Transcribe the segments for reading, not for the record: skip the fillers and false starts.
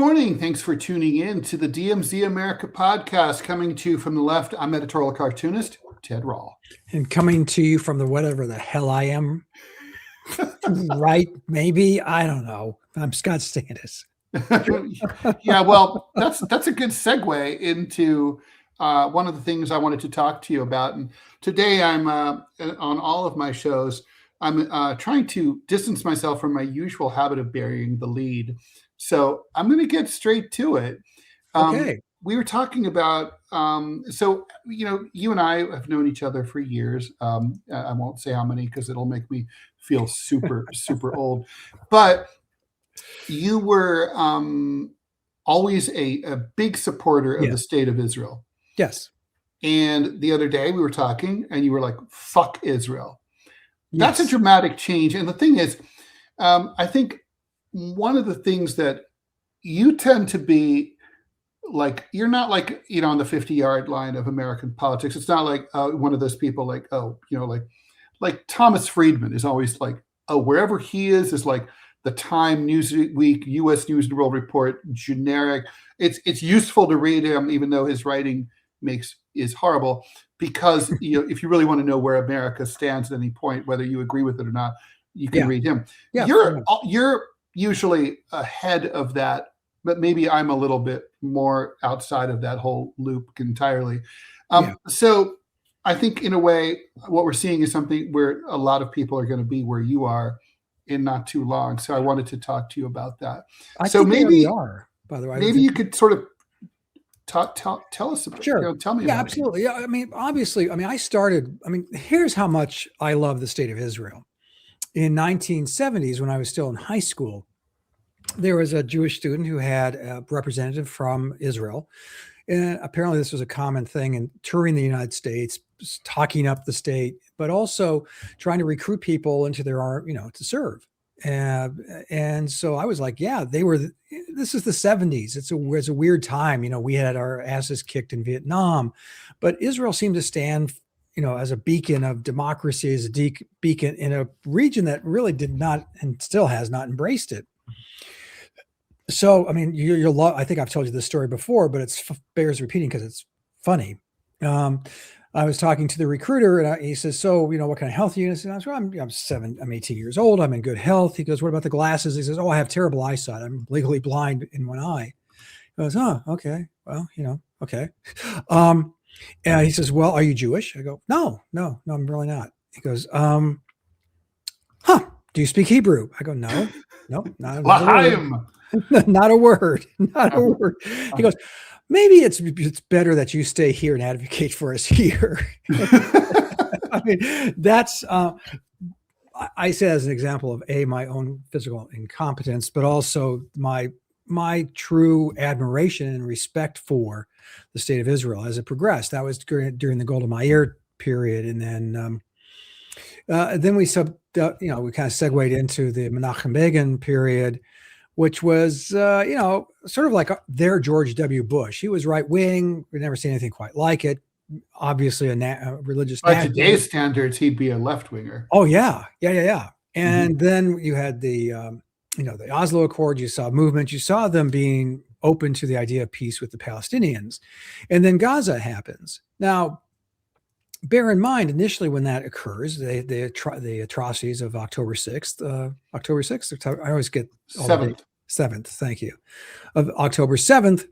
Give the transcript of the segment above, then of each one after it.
morning. Thanks for tuning in to the DMZ America podcast. Coming to you from the left, I'm editorial cartoonist Ted Rall. And coming to you from the whatever the hell I am, right? Maybe, I don't know. I'm Scott Stantis. Yeah, well, that's a good segue into one of the things I wanted to talk to you about. And today I'm on all of my shows, I'm trying to distance myself from my usual habit of burying the lead. So I'm going to get straight to it. Okay. We were talking about, so, you and I have known each other for years. I won't say how many because it'll make me feel super, super old. But you were always a big supporter of the state of Israel. Yes. And the other day we were talking and you were like, fuck Israel. That's a dramatic change. And the thing is, I think one of the things that you tend to be like, you're not like, on the 50-yard line of American politics. It's not like one of those people like, like Thomas Friedman is always like, wherever he is like the Time, Newsweek, U.S. News and World Report, generic. It's useful to read him, even though his writing is horrible, because if you really want to know where America stands at any point, whether you agree with it or not, you can read him. Yeah, you're usually ahead of that, but maybe I'm a little bit more outside of that whole loop entirely. So I think in a way, what we're seeing is something where a lot of people are going to be where you are in not too long. So I wanted to talk to you about that. So maybe we are, by the way. Maybe you could sort of tell us about, sure. Tell me. Yeah, about absolutely. Yeah, I mean, obviously, here's how much I love the state of Israel. In 1970s, when I was still in high school, there was a Jewish student who had a representative from Israel. And apparently this was a common thing in touring the United States, talking up the state, but also trying to recruit people into their army, to serve. And so I was like, this is the 70s. It's a weird time. We had our asses kicked in Vietnam, but Israel seemed to stand, as a beacon of democracy, as a beacon in a region that really did not, and still has not, embraced it. So, I mean, I think I've told you this story before, but it bears repeating because it's funny. I was talking to the recruiter and he says, so, what kind of health units? And I was, well, I'm 18 years old. I'm in good health. He goes, what about the glasses? He says, I have terrible eyesight. I'm legally blind in one eye. He goes, oh, okay. Well, okay. And he says, well, are you Jewish? I go, no, I'm really not. He goes, do you speak Hebrew? I go, no, not a word. Not a word. He goes, maybe it's better that you stay here and advocate for us here. I mean, that's, I say as an example of my own physical incompetence, but also my true admiration and respect for the state of Israel as it progressed. That was during the Golda Meir period. And then we kind of segued into the Menachem Begin period, which was, sort of like their George W. Bush. He was right wing. We'd never seen anything quite like it. Obviously, a religious. By today's standards, he'd be a left winger. Oh yeah. And then you had the, the Oslo Accord. You saw movement. You saw them being open to the idea of peace with the Palestinians, and then Gaza happens. Now, bear in mind, initially when that occurs, the atrocities of October 6th. October 6th. I always get 7th. Thank you. Of October 7th.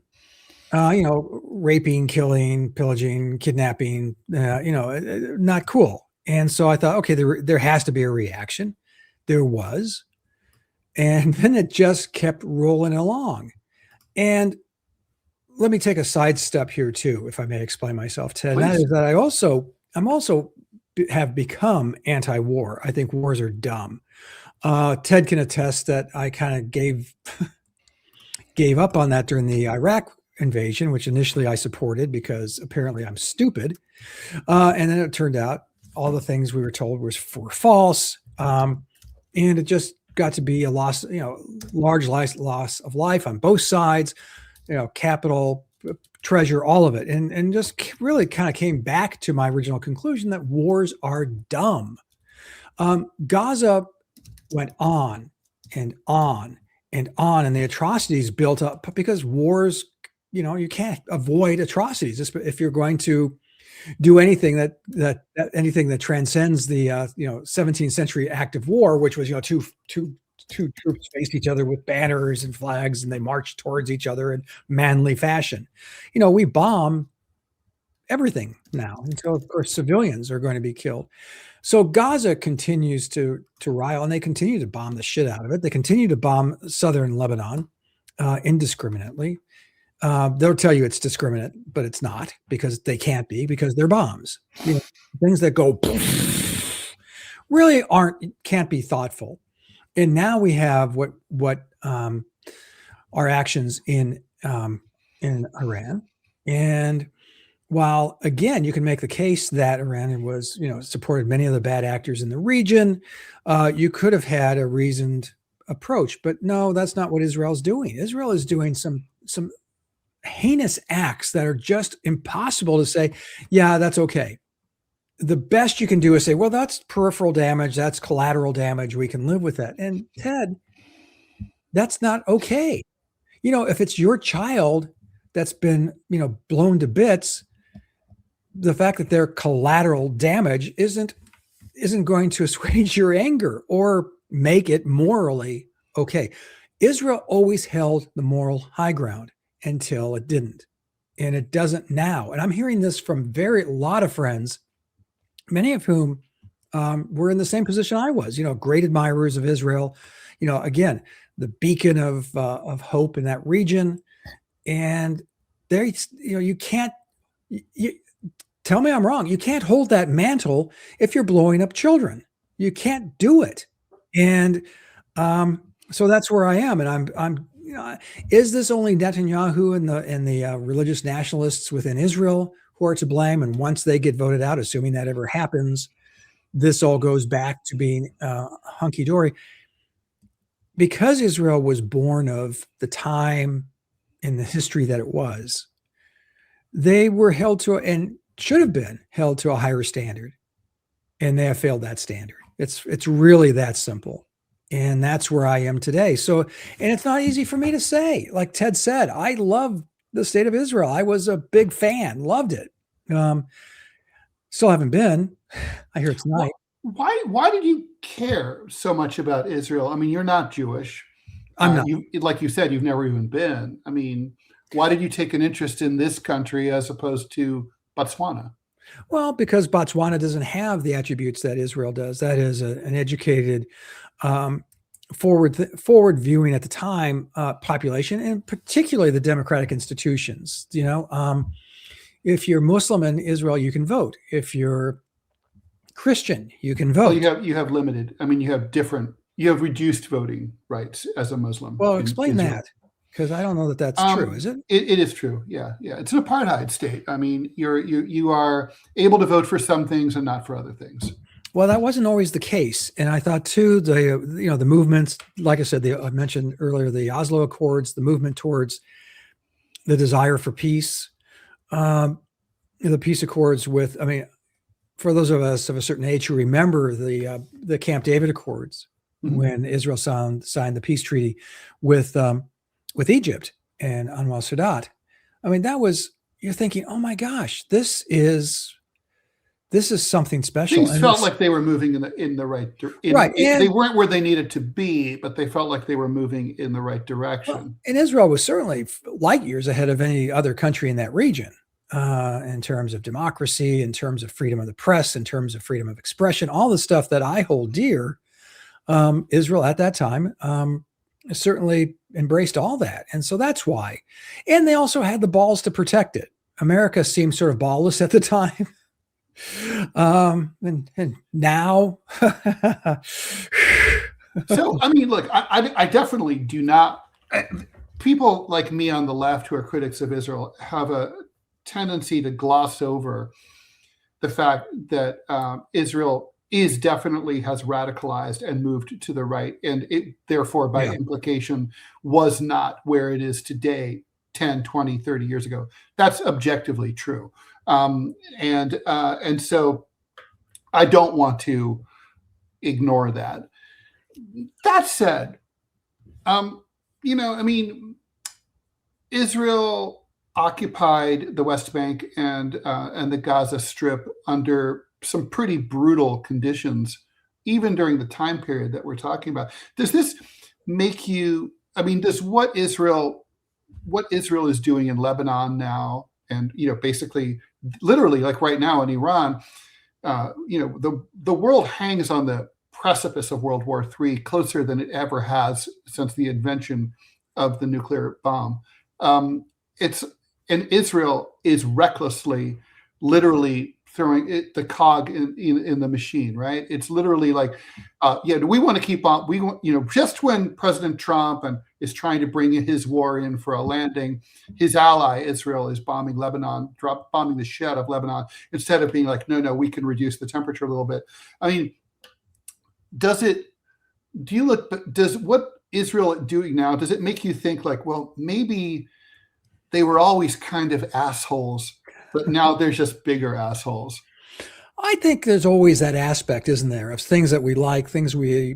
Raping, killing, pillaging, kidnapping. Not cool. And so I thought, okay, there has to be a reaction. There was, and then it just kept rolling along. And let me take a sidestep here too, if I may explain myself, Ted. That is that I'm also have become anti-war. I think wars are dumb. Ted can attest that I kind of gave up on that during the Iraq invasion, which initially I supported because apparently I'm stupid. And then it turned out all the things we were told were false. And it just got to be a loss, large loss of life on both sides, capital, treasure, all of it. And just really kind of came back to my original conclusion that wars are dumb. Gaza went on and on and on, and the atrocities built up because wars, you can't avoid atrocities if you're going to do anything that anything that transcends the 17th century act of war, which was two troops faced each other with banners and flags, and they marched towards each other in manly fashion. We bomb everything now, and so of course civilians are going to be killed. So Gaza continues to rile, and they continue to bomb the shit out of it. They continue to bomb southern Lebanon indiscriminately. They'll tell you it's discriminate, but it's not, because they can't be, because they're bombs. Things that go really can't be thoughtful. And now we have what our actions in Iran. And while again, you can make the case that Iran was, supported many of the bad actors in the region, you could have had a reasoned approach. But no, that's not what Israel's doing. Israel is doing some heinous acts that are just impossible to say, yeah, that's okay. The best you can do is say, well, that's peripheral damage, that's collateral damage, we can live with that. And Ted, that's not okay. If it's your child that's been, blown to bits, the fact that they're collateral damage isn't going to assuage your anger or make it morally okay. Israel always held the moral high ground until it didn't. And it doesn't now. And I'm hearing this from a lot of friends, many of whom were in the same position I was, great admirers of Israel, again, the beacon of hope in that region. And there, you can't, tell me I'm wrong. You can't hold that mantle if you're blowing up children. You can't do it. And so that's where I am. And I'm is this only Netanyahu and the religious nationalists within Israel who are to blame? And once they get voted out, assuming that ever happens, this all goes back to being hunky-dory. Because Israel was born of the time in the history that it was, they were held to, and should have been held to, a higher standard. And they have failed that standard. It's really that simple. And that's where I am today. So, and it's not easy for me to say. Like Ted said, I love the state of Israel. I was a big fan, loved it. Still haven't been. I hear it's nice. Why did you care so much about Israel? I mean, you're not Jewish. I'm not. Like you said, you've never even been. I mean, why did you take an interest in this country as opposed to Botswana? Well, because Botswana doesn't have the attributes that Israel does. That is an educated, forward viewing at the time population, and particularly the democratic institutions. If you're Muslim in Israel, you can vote. If you're Christian, you can vote. Well, you have limited. I mean, you have reduced voting rights as a Muslim. Well, explain that, because I don't know that that's true. Is it? It is true. Yeah. It's an apartheid state. I mean, you are able to vote for some things and not for other things. Well, that wasn't always the case, and I thought too the movements, like I said, I mentioned earlier, the Oslo Accords, the movement towards the desire for peace, the peace accords with. I mean, for those of us of a certain age who remember the Camp David Accords, mm-hmm. when Israel signed the peace treaty with Egypt and Anwar Sadat. I mean, you're thinking, oh my gosh, this is something special. Things felt like they were moving in the right direction. Right. They weren't where they needed to be, but they felt like they were moving in the right direction. Well, and Israel was certainly light years ahead of any other country in that region. In terms of democracy, in terms of freedom of the press, in terms of freedom of expression, all the stuff that I hold dear, Israel at that time certainly embraced all that. And so that's why. And they also had the balls to protect it. America seemed sort of ballless at the time. And now. So, I mean, look, I definitely do not. People like me on the left who are critics of Israel have a tendency to gloss over the fact that Israel definitely has radicalized and moved to the right, and it therefore by implication was not where it is today 10, 20, 30 years ago. That's objectively true. And so I don't want to ignore that. That said, I mean, Israel occupied the West Bank and the Gaza Strip under some pretty brutal conditions, even during the time period that we're talking about. Does this make you? I mean, does what Israel is doing in Lebanon now, and basically, literally, like right now in Iran, the world hangs on the precipice of World War III, closer than it ever has since the invention of the nuclear bomb. It's and Israel is recklessly, literally throwing the cog in the machine, right? It's literally like, do we want to keep on? We want, just when President Trump is trying to bring his war in for a landing, his ally Israel is bombing Lebanon, bombing the shit out of Lebanon, instead of being like, no, we can reduce the temperature a little bit. I mean, does what Israel doing now, does it make you think like, well, maybe they were always kind of assholes, but now they're just bigger assholes? I think there's always that aspect, isn't there, of things that we like, things we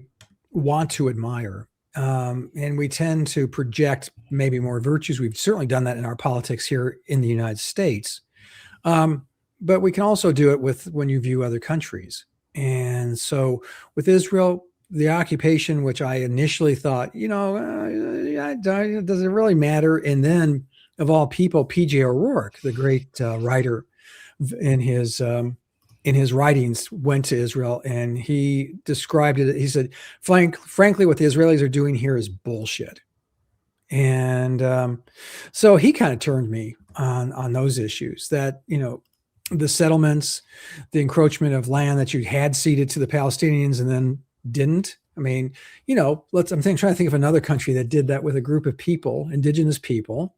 want to admire. And we tend to project maybe more virtues. We've certainly done that in our politics here in the United States. But we can also do it when you view other countries. And so with Israel, the occupation, which I initially thought, does it really matter? And then, of all people, P.J. O'Rourke, the great writer, in his writings, went to Israel and he described it. He said, frankly, what the Israelis are doing here is bullshit. And so he kind of turned me on those issues, that, the settlements, the encroachment of land that you had ceded to the Palestinians and then didn't. I mean, I'm trying to think of another country that did that with a group of people, indigenous people.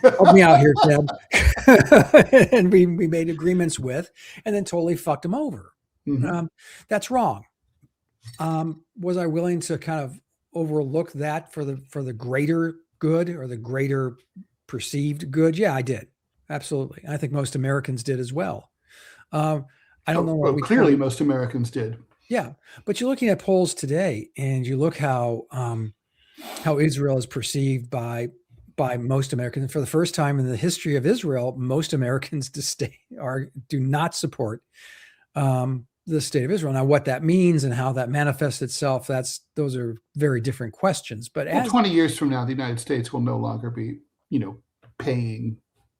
Help me out here, Ted. And we made agreements with, and then totally fucked them over. Mm-hmm. That's wrong. Was I willing to kind of overlook that for the greater good, or the greater perceived good? Yeah, I did. Absolutely. I think most Americans did as well. I don't know what clearly most Americans did. Yeah, but you're looking at polls today, and you look how Israel is perceived by most Americans. For the first time in the history of Israel, most Americans do not support the state of Israel. Now, what that means and how that manifests itself, those are very different questions. But 20 years from now, the United States will no longer be, paying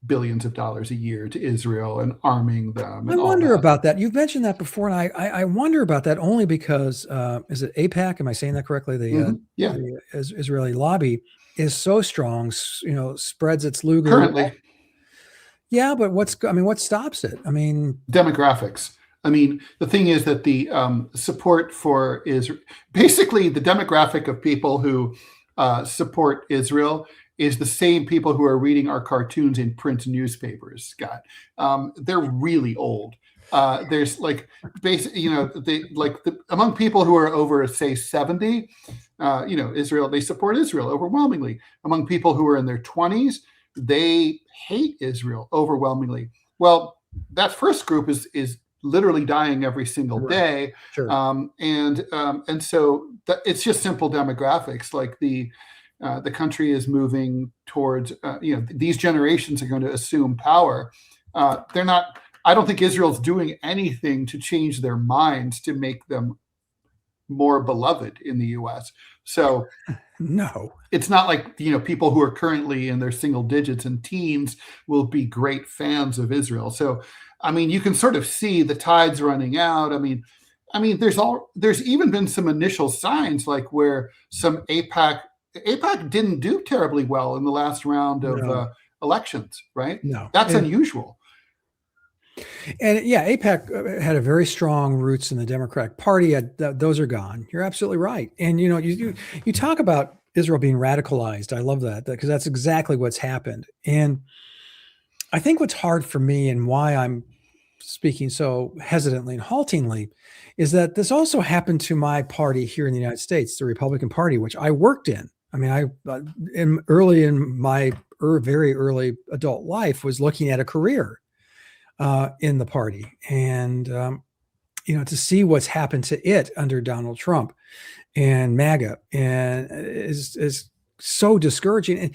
billions of dollars a year to Israel and arming them. I wonder about that. You've mentioned that before, and I wonder about that only because is it AIPAC? Am I saying that correctly? The Israeli lobby is so strong, spreads its luger currently. Yeah, but what stops it? I mean, demographics. I mean, the thing is that the support for Israel, basically the demographic of people who support Israel is the same people who are reading our cartoons in print newspapers, Scott. They're really old. There's like, basically, among people who are over, say, 70, Israel, they support Israel overwhelmingly. Among people who are in their 20s, they hate Israel overwhelmingly. Well, that first group is literally dying every single day. Sure. And so it's just simple demographics. Like the country is moving towards, these generations are going to assume power. They're not, I don't think Israel's doing anything to change their minds to make them more beloved in the U.S. So no, it's not like, people who are currently in their single digits and teens will be great fans of Israel. So, I mean, you can sort of see the tides running out. I mean, there's even been some initial signs, like where some AIPAC didn't do terribly well in the last round of elections, right? No, that's unusual. And yeah, AIPAC had a very strong roots in the Democratic Party. Those are gone. You're absolutely right. And you talk about Israel being radicalized. I love that because that's exactly what's happened. And I think what's hard for me, and why I'm speaking so hesitantly and haltingly, is that this also happened to my party here in the United States, the Republican Party, which I worked in. I mean, I early in my very early adult life was looking at a career in the party, and to see what's happened to it under Donald Trump and MAGA, and is so discouraging. And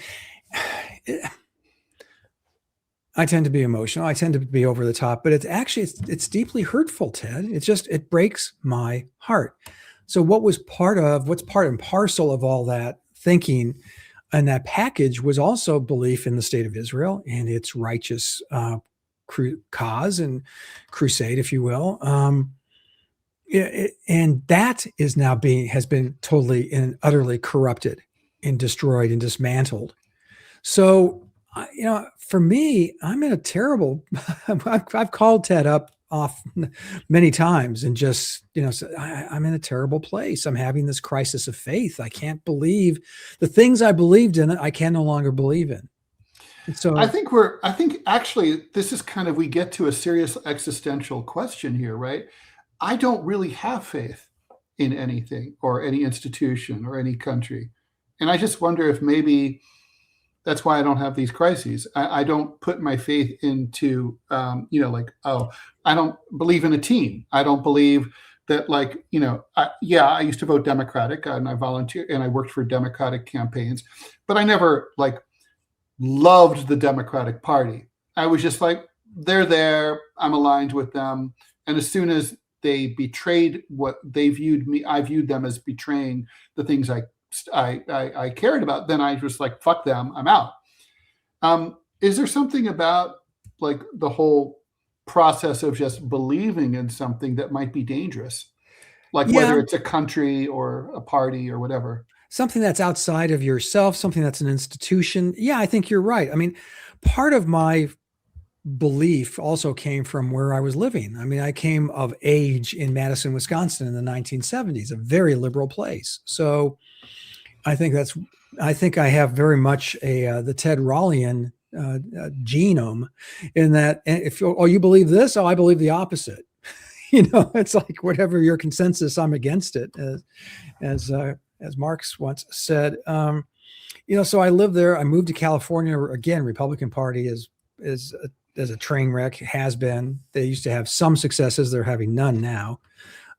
I tend to be emotional. I tend to be over the top, but it's deeply hurtful, Ted. It breaks my heart. So what's part and parcel of all that thinking and that package was also belief in the state of Israel and its righteous cause and crusade, if you will. And that is now has been totally and utterly corrupted and destroyed and dismantled. So, for me, I'm in a terrible, I've called Ted off many times and just, I'm in a terrible place. I'm having this crisis of faith. I can't believe the things I believed in. I can no longer believe in. And so I think actually this is kind of, we get to a serious existential question here, right? I don't really have faith in anything or any institution or any country. And I just wonder if maybe that's why I don't have these crises. I don't put my faith into, I don't believe in a team. I don't believe that, I used to vote Democratic and I volunteered and I worked for Democratic campaigns, but I never loved the Democratic Party. I was just like, they're there, I'm aligned with them. And as soon as they betrayed what they viewed me, I viewed them as betraying the things I cared about, then I was like, fuck them, I'm out. Is there something about the whole process of just believing in something that might be dangerous? Whether it's a country or a party or whatever. Something that's outside of yourself, something that's an institution. Yeah, I think you're right. I mean, part of my belief also came from where I was living. I mean, I came of age in Madison, Wisconsin in the 1970s, a very liberal place. So I think I have very much the Ted Rallian genome in that. If you believe this, I believe the opposite. It's like whatever your consensus, I'm against it. As Marx once said. So I lived there. I moved to California again. Republican Party is a train wreck, has been. They used to have some successes. They're having none now.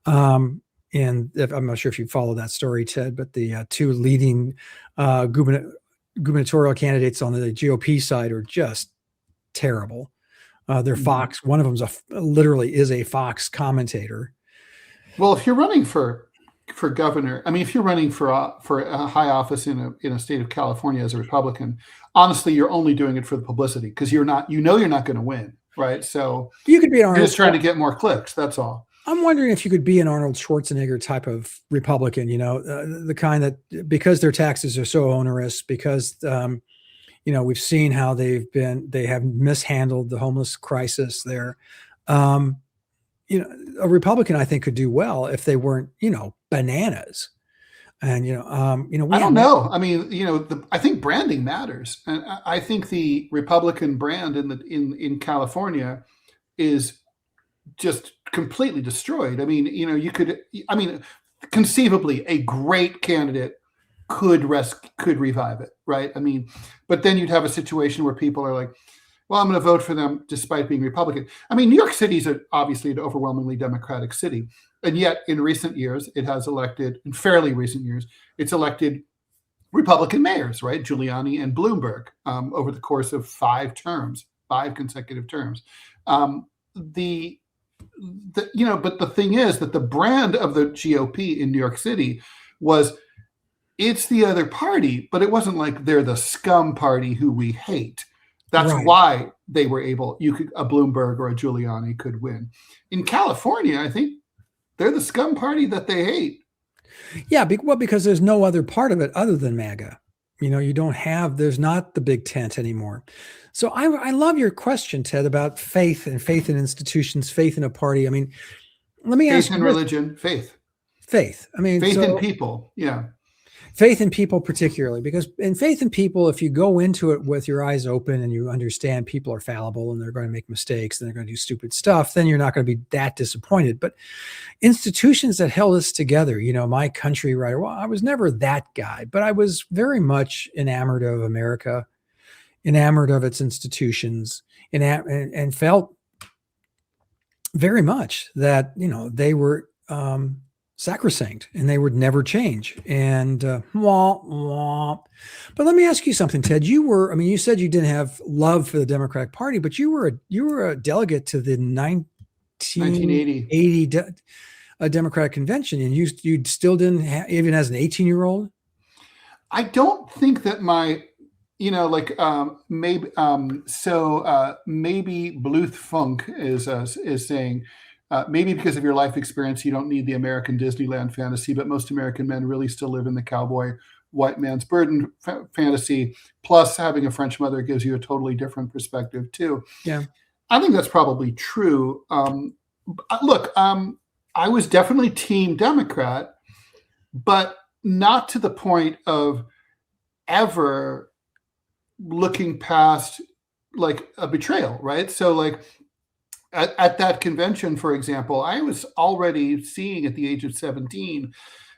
And I'm not sure if you follow that story, Ted, but the two leading gubernatorial candidates on the GOP side are just terrible. They're Fox. One of them literally is a Fox commentator. Well, if you're running for governor, I mean, if you're running for a high office in a state of California as a Republican, honestly, you're only doing it for the publicity because you're not going to win, right? So you could be you're just trying to get more clicks. That's all. I'm wondering if you could be an Arnold Schwarzenegger type of Republican, the kind that, because their taxes are so onerous, because, we've seen how they have mishandled the homeless crisis there. A Republican, I think, could do well if they weren't, bananas. And, I don't know. I mean, I think branding matters. And I think the Republican brand in California is just completely destroyed. I mean, conceivably a great candidate could revive it, right? I mean, but then you'd have a situation where people are like, well, I'm going to vote for them despite being Republican. I mean, New York City is obviously an overwhelmingly Democratic city. And yet in recent years, in fairly recent years, it's elected Republican mayors, right? Giuliani and Bloomberg over the course of 5 consecutive terms. But the thing is that the brand of the GOP in New York City was, it's the other party, but it wasn't like they're the scum party who we hate. That's right. Why they were a Bloomberg or a Giuliani could win. In California, I think they're the scum party that they hate. Yeah, because there's no other part of it other than MAGA. There's not the big tent anymore. So I love your question, Ted, about faith in institutions, faith in a party. I mean, let me ask you. Faith in religion, faith. I mean, faith in people. Yeah. Faith in people, particularly, because in faith in people, if you go into it with your eyes open and you understand people are fallible and they're going to make mistakes and they're going to do stupid stuff, then you're not going to be that disappointed. But institutions that held us together, my country, right? Well, I was never that guy, but I was very much enamored of America, enamored of its institutions, and felt very much that, they were sacrosanct and they would never change. And wah, wah. But let me ask you something, Ted. You said you didn't have love for the Democratic Party, but you were a delegate to the 1980 Democratic Convention, and you still didn't have, even as an 18-year-old? I don't think that my, maybe Bluth Funk is saying, maybe because of your life experience, you don't need the American Disneyland fantasy, but most American men really still live in the cowboy white man's burden fantasy. Plus, having a French mother gives you a totally different perspective too. Yeah, I think that's probably true. Look, I was definitely Team Democrat, but not to the point of ever looking past like a betrayal, right? So like at that convention, for example, I was already seeing at the age of 17,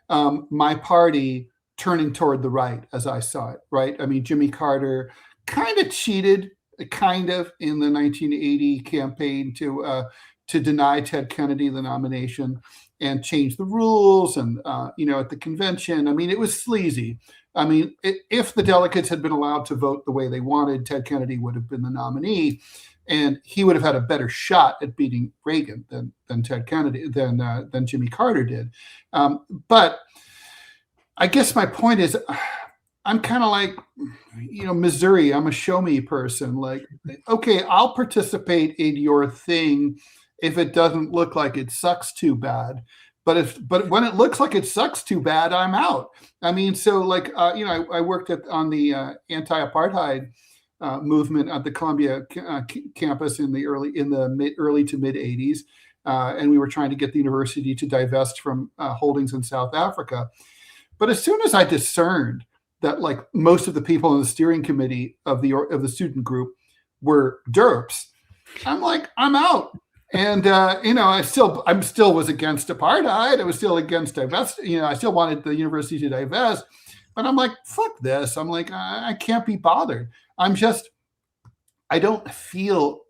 my party turning toward the right as I saw it, right? I mean, Jimmy Carter kind of cheated, kind of, in the 1980 campaign to deny Ted Kennedy the nomination and change the rules. And, at the convention, I mean, it was sleazy. I mean, if the delegates had been allowed to vote the way they wanted, Ted Kennedy would have been the nominee, and he would have had a better shot at beating Reagan than Ted Kennedy, than Jimmy Carter did. But I guess my point is, I'm kind of like, Missouri, I'm a show me person. Like, okay, I'll participate in your thing if it doesn't look like it sucks too bad. But when it looks like it sucks too bad, I'm out. I mean, so like, I worked on the anti-apartheid movement at the Columbia campus in the early to mid 80s. And we were trying to get the university to divest from holdings in South Africa. But as soon as I discerned that like most of the people in the steering committee of the student group were derps, I'm like, I'm out. And I still was against apartheid. I was still against divest. I still wanted the university to divest. But I'm like, fuck this. I'm like, I can't be bothered. I don't feel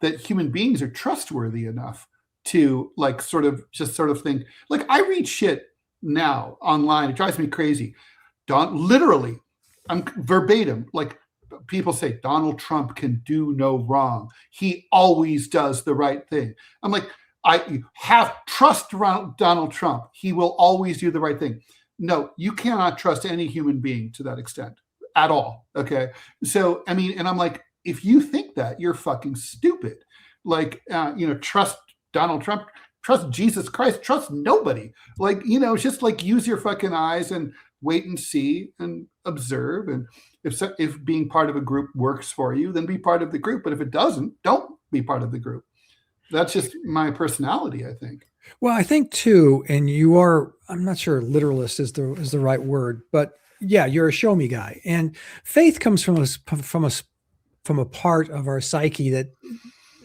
that human beings are trustworthy enough to like sort of think. Like, I read shit now online. It drives me crazy. Literally, I'm verbatim, like, people say Donald Trump can do no wrong. He always does the right thing. I'm like, I have trust around Donald Trump. He will always do the right thing. No, you cannot trust any human being to that extent at all. Okay. So, I mean, and I'm like, if you think that, you're fucking stupid. Like, trust Donald Trump, trust Jesus Christ, trust nobody. Like, just like use your fucking eyes and wait and see and observe. And if being part of a group works for you, then be part of the group. But if it doesn't, don't be part of the group. That's just my personality, I think. Well, I think too, and you are, I'm not sure literalist is the right word, but yeah, you're a show me guy. And faith comes from a part of our psyche that,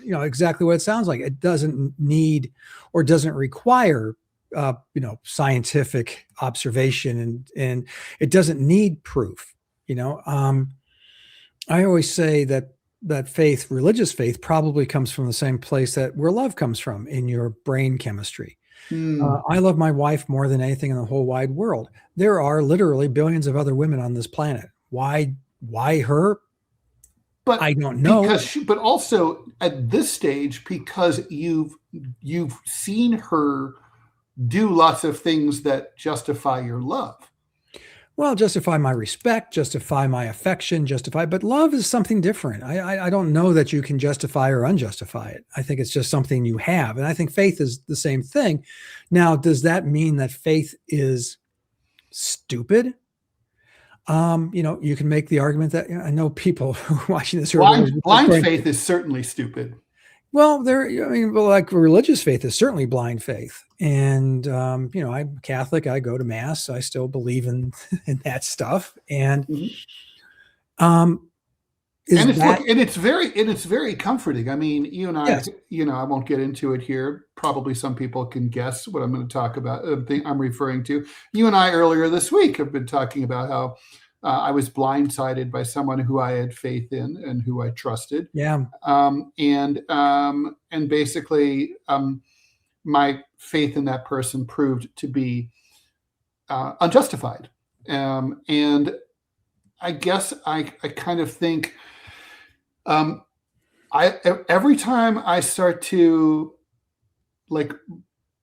exactly what it sounds like. It doesn't need or doesn't require scientific observation, and it doesn't need proof. I always say that faith, religious faith, probably comes from the same place where love comes from, in your brain chemistry. I love my wife more than anything in the whole wide world. There are literally billions of other women on this planet. Why her? But I don't know. But also at this stage, because you've seen her do lots of things that justify your love. Well, justify my respect, justify my affection, but love is something different. I don't know that you can justify or unjustify it. I think it's just something you have. And I think faith is the same thing. Now, does that mean that faith is stupid? You can make the argument that, I know people watching this. Blind faith is certainly stupid. Well, like religious faith is certainly blind faith. And, I'm Catholic, I go to mass. I still believe in that stuff. And, it's very comforting. I mean, you and I, yes. I won't get into it here. Probably some people can guess what I'm going to talk about. I'm referring to. You and I earlier this week have been talking about how I was blindsided by someone who I had faith in and who I trusted. Yeah. And basically, my faith in that person proved to be unjustified. And I guess I kind of think every time I start to like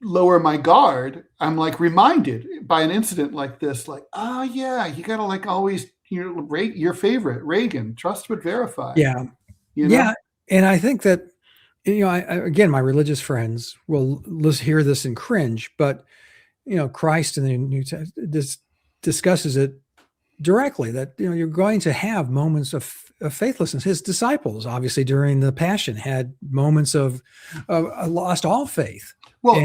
lower my guard, I'm like reminded by an incident like this, like, oh yeah, you gotta like always rate your favorite Reagan, trust but verify. Yeah. Yeah. And I think that, again, my religious friends will hear this and cringe, but Christ in the New Testament discusses it directly, that you're going to have moments of faithlessness. His disciples, obviously, during the Passion, had moments of lost all faith. Well,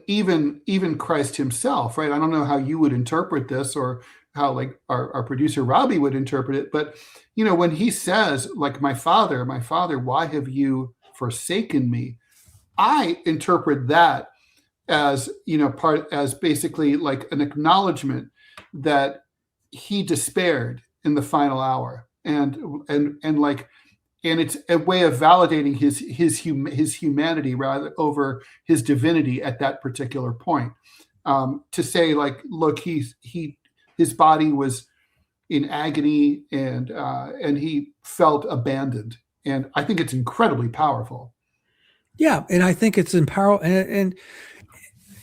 even Christ himself, right? I don't know how you would interpret this, or how like our producer Robbie would interpret it, but when he says, like, my father, why have you forsaken me? I interpret that as as basically like an acknowledgement that he despaired in the final hour, and it's a way of validating his humanity rather over his divinity at that particular point. To say, like, look, his body was in agony, and he felt abandoned, and I think it's incredibly powerful. Yeah, and I think it's empowering,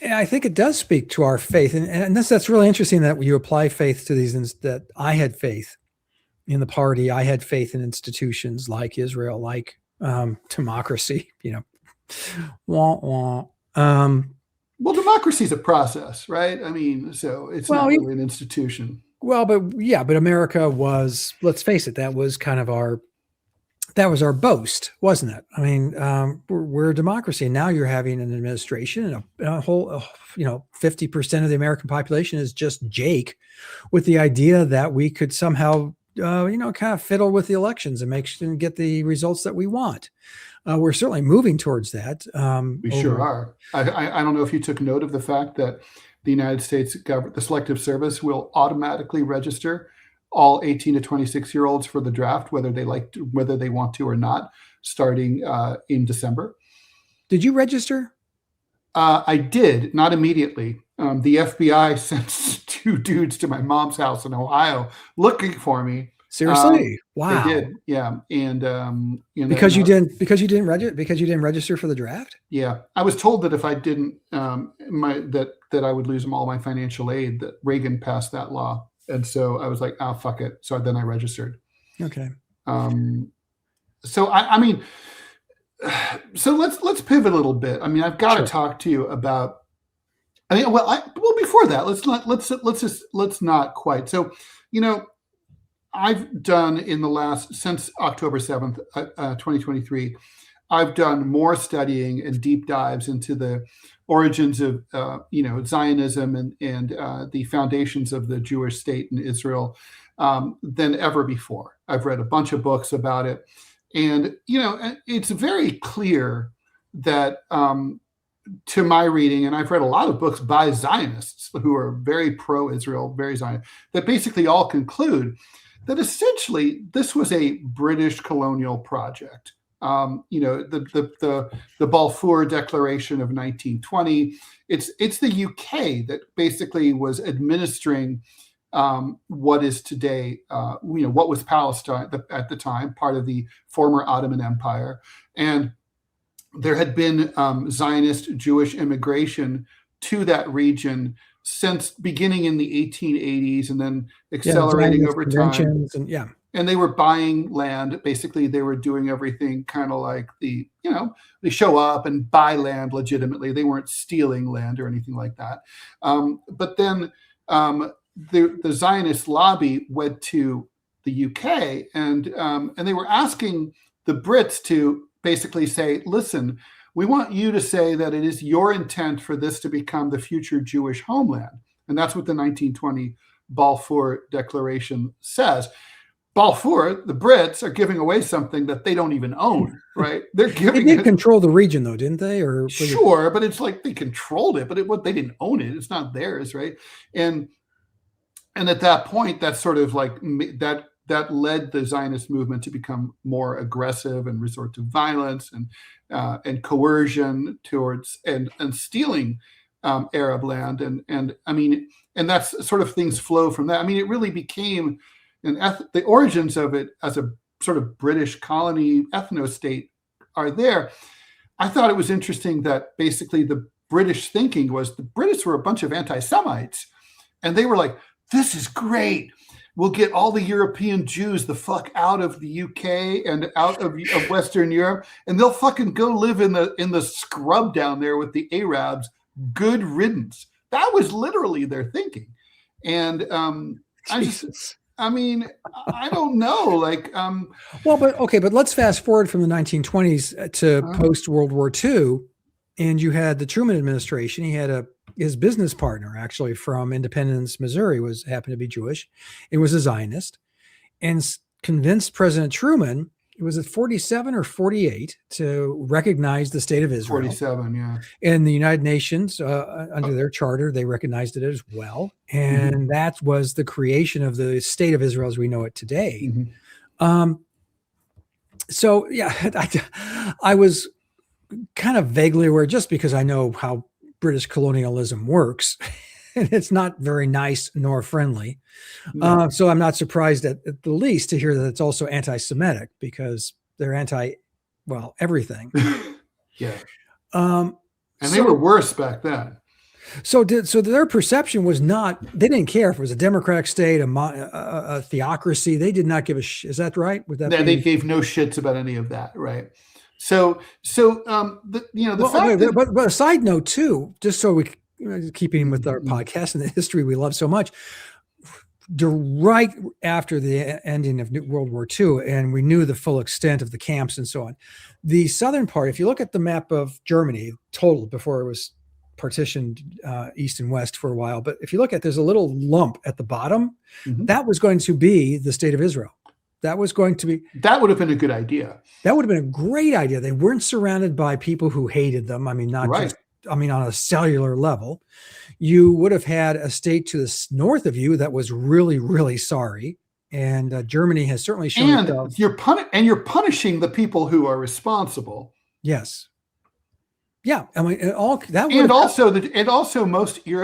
and I think it does speak to our faith, and that's really interesting that you apply faith to these. That I had faith in the party, I had faith in institutions like Israel, like democracy. Wah, wah. Well, democracy is a process, right? I mean, so it's not really an institution. Well, but America was, let's face it, that was our boast, wasn't it? I mean, we're a democracy, and now you're having an administration and a whole, 50% of the American population is just Jake, with the idea that we could somehow, kind of fiddle with the elections and get the results that we want. We're certainly moving towards that. We sure are. I don't know if you took note of the fact that the United States government, the Selective Service, will automatically register all 18 to 26-year-olds for the draft, whether they want to or not, starting in December. Did you register? I did, not immediately. The FBI sent 2 dudes to my mom's house in Ohio looking for me. Seriously? Wow. They did, yeah. And because you didn't register for the draft? Yeah, I was told that if I didn't, that I would lose all my financial aid. That Reagan passed that law, and so I was like, "Oh, fuck it." So then I registered. Okay. So I mean, so let's pivot a little bit. I mean, I've got to talk to you about. I mean, before that, let's not quite. So, I've done since October 7th, 2023, I've done more studying and deep dives into the origins of, Zionism and the foundations of the Jewish state in Israel than ever before. I've read a bunch of books about it. And, it's very clear that to my reading, and I've read a lot of books by Zionists who are very pro-Israel, very Zionist, that basically all conclude that essentially this was a British colonial project. The Balfour Declaration of 1920. It's the UK that basically was administering what is today, what was Palestine at the time, part of the former Ottoman Empire, and there had been Zionist Jewish immigration to that region since beginning in the 1880s, and then accelerating over time. And they were buying land. Basically, they were doing everything kind of like they show up and buy land legitimately. They weren't stealing land or anything like that. But then the Zionist lobby went to the UK, and they were asking the Brits to basically say, listen, we want you to say that it is your intent for this to become the future Jewish homeland. And that's what the 1920 Balfour Declaration says. Balfour, the Brits, are giving away something that they don't even own, right? They did control the region, though, didn't they? Or sure, but it's like they controlled it, but they didn't own it. It's not theirs, right? And at that point, that's sort of like that led the Zionist movement to become more aggressive and resort to violence. and coercion towards and stealing Arab land, and I mean, and that's sort of things flow from that. I mean, it really became the origins of it as a sort of British colony ethno state are there. I thought it was interesting that basically the British thinking was the British were a bunch of anti-Semites, and they were like, "This is great. We'll get all the European Jews the fuck out of the UK and out of Western Europe, and they'll fucking go live in the scrub down there with the Arabs. Good riddance." That was literally their thinking. And I mean, I don't know. Like, well, but let's fast forward from the 1920s to post World War II, and you had the Truman administration. He had his business partner, actually from Independence, Missouri, happened to be Jewish, and was a Zionist, and convinced President Truman, it was at 47 or 48, to recognize the state of Israel. 47, yeah. And the United Nations, under their charter, they recognized it as well. And that was the creation of the state of Israel as we know it today. So, yeah, I was kind of vaguely aware, just because I know how British colonialism works. And it's not very nice nor friendly. No. So I'm not surprised at the least to hear that it's also anti-Semitic, because they're everything. Yeah. And they were worse back then. So their perception was not, they didn't care if it was a democratic state, a theocracy. They did not give a shit. Is that right? They gave no shits about any of that, right? But a side note too, just so we keeping with our podcast and the history we love so much, right after the ending of World War II, and we knew the full extent of the camps and so on, the southern part, if you look at the map of Germany total before it was partitioned east and west for a while, but if you look at, there's a little lump at the bottom, that was going to be the state of Israel. That would have been a good idea. That would have been a great idea. They weren't surrounded by people who hated them. I mean, on a cellular level. You would have had a state to the north of you that was really, really sorry. And Germany has certainly shown itself. You're punishing the people who are responsible. Yes. Yeah. I mean,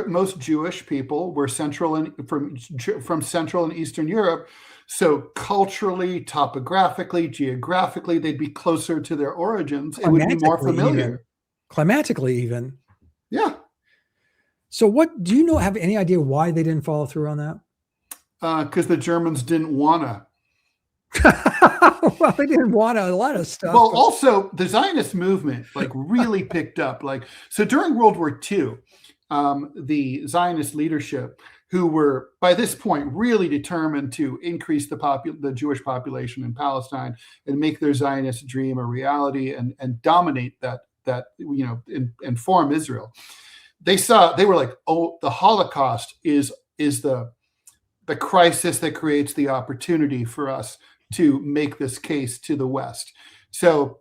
most Jewish people were from Central and Eastern Europe. So culturally, topographically, geographically, they'd be closer to their origins. It would be more familiar. Climatically, even. Yeah. So do you have any idea why they didn't follow through on that? Because the Germans didn't wanna. Well, they didn't want a lot of stuff. Well, also the Zionist movement really picked up. So during World War II, the Zionist leadership, who were by this point really determined to increase the Jewish population in Palestine and make their Zionist dream a reality and dominate that and form Israel. They were like, oh, the Holocaust is the crisis that creates the opportunity for us to make this case to the West. So,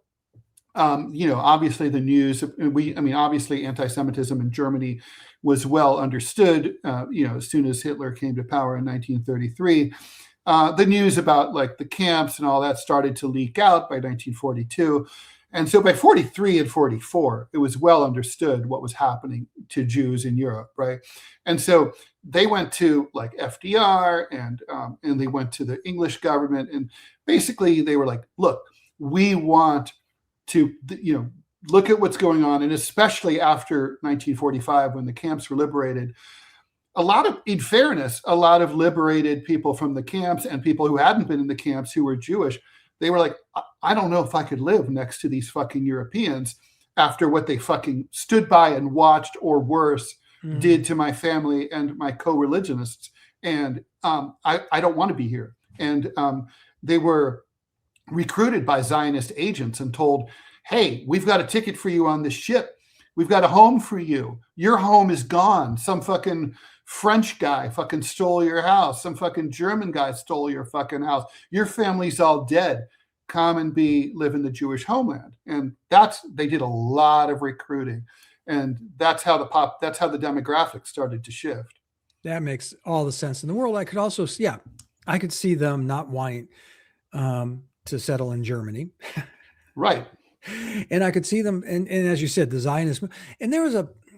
obviously the news, obviously anti-Semitism in Germany was well understood, as soon as Hitler came to power in 1933. The news about the camps and all that started to leak out by 1942. And so by 43 and 44, it was well understood what was happening to Jews in Europe, right? And so they went to FDR and they went to the English government, and basically they were like, look, we want to, look at what's going on. And especially after 1945, when the camps were liberated, in fairness, a lot of liberated people from the camps and people who hadn't been in the camps who were Jewish, they were like, I don't know if I could live next to these fucking Europeans after what they fucking stood by and watched, or worse, did to my family and my co-religionists. And I don't want to be here. And they were recruited by Zionist agents and told, hey, we've got a ticket for you on this ship. We've got a home for you. Your home is gone. Some fucking French guy fucking stole your house. Some fucking German guy stole your fucking house. Your family's all dead. Come and live in the Jewish homeland. And they did a lot of recruiting. And that's how the demographics started to shift. That makes all the sense in the world. I could see them not wanting to settle in Germany. Right. And I could see them, and as you said, the Zionist, and there was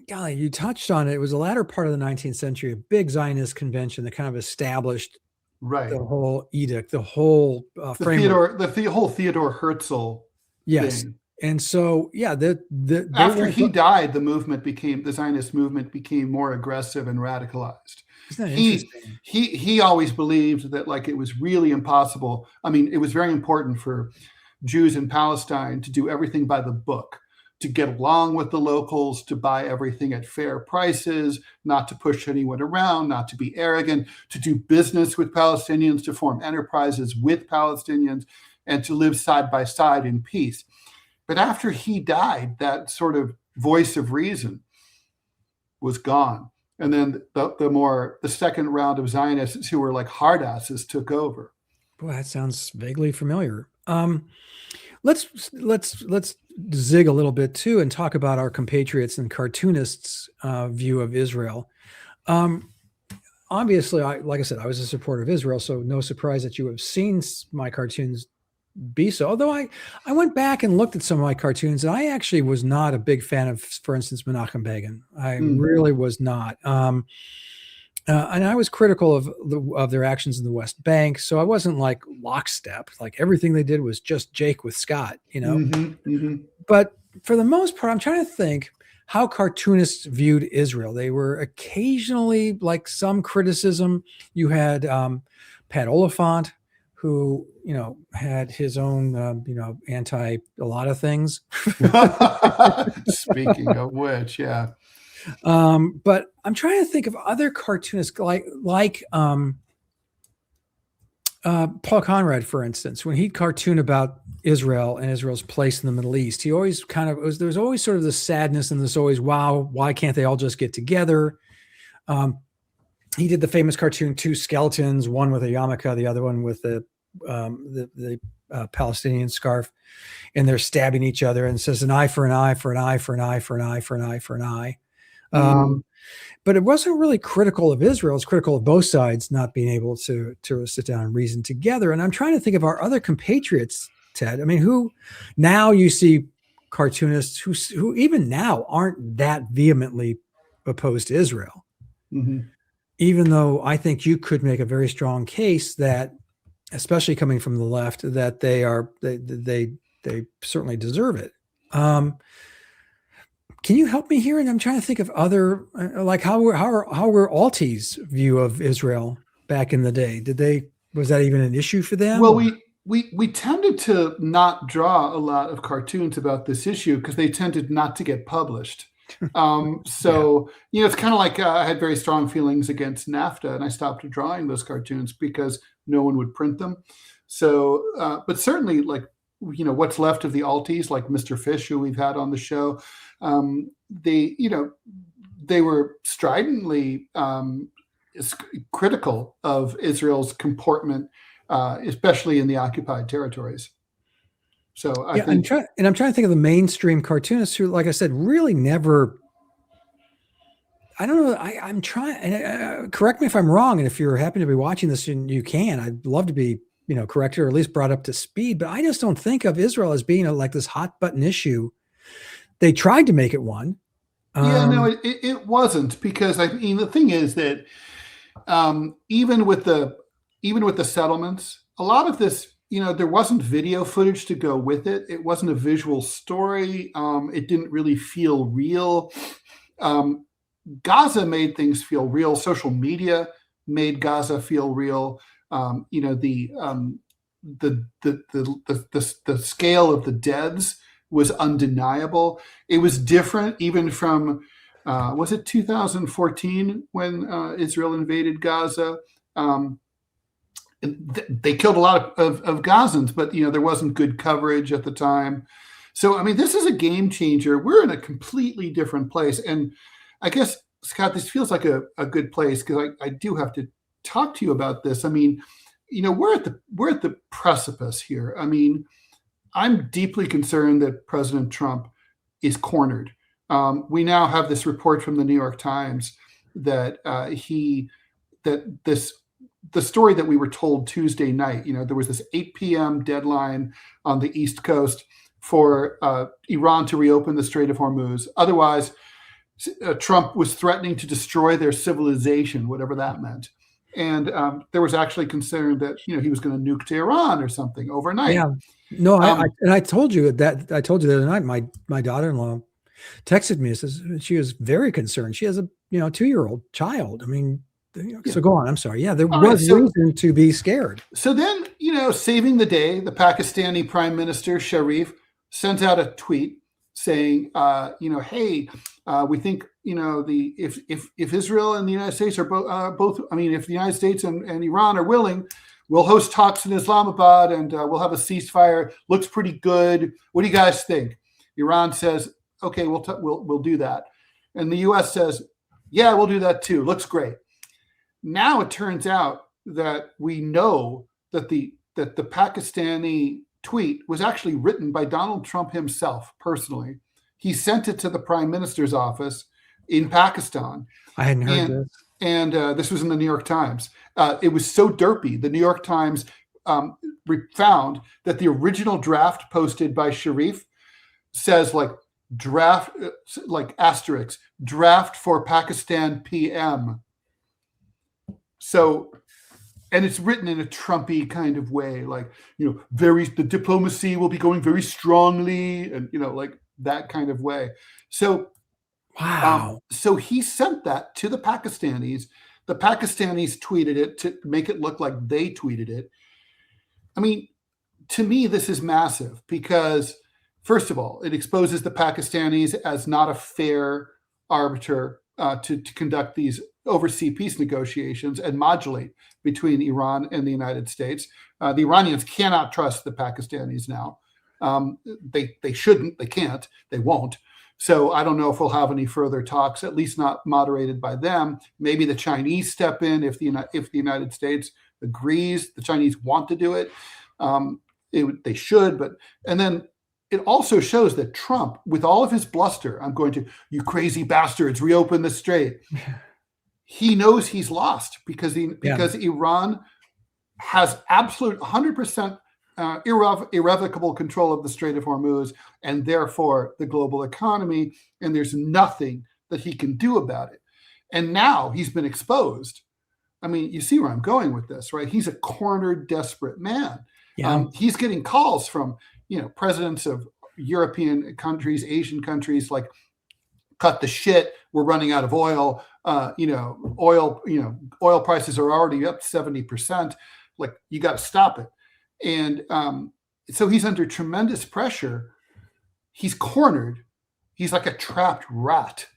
golly, you touched on it. It was the latter part of the 19th century, a big Zionist convention that kind of established Right. the whole edict, the whole The framework. whole Theodore Herzl Yes. thing. And so, yeah, After he died, the Zionist movement became more aggressive and radicalized. Isn't that interesting? He always believed that like it was really impossible. I mean, it was very important for Jews in Palestine to do everything by the book, to get along with the locals, to buy everything at fair prices, not to push anyone around, not to be arrogant, to do business with Palestinians, to form enterprises with Palestinians, and to live side by side in peace. But after he died, that sort of voice of reason was gone. And then the second round of Zionists who were like hard asses took over. Boy, that sounds vaguely familiar. Let's zig a little bit too and talk about our compatriots and cartoonists' view of Israel. Obviously, like I said, I was a supporter of Israel, so no surprise that you have seen my cartoons be so. Although I went back and looked at some of my cartoons, and I actually was not a big fan of, for instance, Menachem Begin. I really was not. And I was critical of their actions in the West Bank, so I wasn't like lockstep. Like everything they did was just Jake with Scott, you know. But for the most part, I'm trying to think how cartoonists viewed Israel. They were occasionally like some criticism. You had Pat Oliphant, who, you know, had his own, anti a lot of things. Speaking of which, yeah. But I'm trying to think of other cartoonists like Paul Conrad, for instance, when he'd cartoon about Israel and Israel's place in the Middle East, he always there was always sort of this sadness and this always, wow, why can't they all just get together? He did the famous cartoon, Two Skeletons, one with a yarmulke, the other one with the Palestinian scarf, and they're stabbing each other, and it says an eye for an eye for an eye for an eye for an eye for an eye for an eye. But it wasn't really critical of Israel. It's critical of both sides not being able to sit down and reason together. And I'm trying to think of our other compatriots, Ted. I mean, who now you see cartoonists who even now aren't that vehemently opposed to Israel. Even though I think you could make a very strong case that, especially coming from the left, that they certainly deserve it. Can you help me here? And I'm trying to think of other, like how were Alties' view of Israel back in the day? Was that even an issue for them? Well, we tended to not draw a lot of cartoons about this issue because they tended not to get published. So, it's kind of like I had very strong feelings against NAFTA, and I stopped drawing those cartoons because no one would print them. So, but certainly, like, what's left of the Alties, like Mr. Fish, who we've had on the show, they were stridently critical of Israel's comportment, especially in the occupied territories. So I'm trying to think of the mainstream cartoonists who, like I said, really never. I don't know. I'm trying. And correct me if I'm wrong. And if you're happy to be watching this, and you can, I'd love to be, corrected or at least brought up to speed. But I just don't think of Israel as being like this hot button issue. They tried to make it one. It wasn't, because I mean the thing is that even with the settlements, a lot of this. There wasn't video footage to go with it. It wasn't a visual story. It didn't really feel real. Gaza made things feel real. Social media made Gaza feel real. The scale of the deaths was undeniable. It was different even from, was it 2014 when Israel invaded Gaza? They killed a lot of Gazans, but there wasn't good coverage at the time. So I mean, this is a game changer. We're in a completely different place, and I guess, Scott, this feels like a good place because I do have to talk to you about this. I mean, we're at the precipice here. I mean, I'm deeply concerned that President Trump is cornered. We now have this report from the New York Times that the story that we were told Tuesday night, there was this 8 p.m. deadline on the East Coast for Iran to reopen the Strait of Hormuz. Otherwise, Trump was threatening to destroy their civilization, whatever that meant. And there was actually concern that he was going to nuke Tehran or something overnight. Yeah, no, I told you that. I told you the other night. My daughter-in-law texted me. Says she was very concerned. She has a 2-year-old child. I mean, so go on. I'm sorry. Yeah, there was reason to be scared. So then, saving the day, the Pakistani Prime Minister Sharif sent out a tweet saying, hey, we think if Israel and the United States are both, if the United States and Iran are willing, we'll host talks in Islamabad and we'll have a ceasefire. Looks pretty good. What do you guys think? Iran says, okay, we'll do that, and the U.S. says, yeah, we'll do that too. Looks great. Now it turns out that we know that the Pakistani tweet was actually written by Donald Trump himself personally. He sent it to the Prime Minister's office in Pakistan. I hadn't heard this. And this was in the New York Times. It was so derpy. The New York Times found that the original draft posted by Sharif says draft, asterisk, draft for Pakistan PM. So, and it's written in a Trumpy kind of way, the diplomacy will be going very strongly, and that kind of way. So, wow. So he sent that to the Pakistanis. The Pakistanis tweeted it to make it look like they tweeted it. I mean, to me, this is massive because, first of all, it exposes the Pakistanis as not a fair arbiter to conduct these overseas peace negotiations and modulate between Iran and the United States. The Iranians cannot trust the Pakistanis now. They shouldn't, they can't, they won't. So I don't know if we'll have any further talks, at least not moderated by them. Maybe the Chinese step in if the United States agrees. The Chinese want to do it. They should, and then it also shows that Trump, with all of his bluster, I'm going to, you crazy bastards, reopen the strait. He knows he's lost because Iran has absolute 100% irrevocable control of the Strait of Hormuz and therefore the global economy, and there's nothing that he can do about it. And now he's been exposed. I mean, you see where I'm going with this, right? He's a cornered, desperate man. Yeah. He's getting calls from presidents of European countries, Asian countries, cut the shit. We're running out of oil. Oil prices are already up 70%. You got to stop it. And so he's under tremendous pressure. He's cornered. He's like a trapped rat.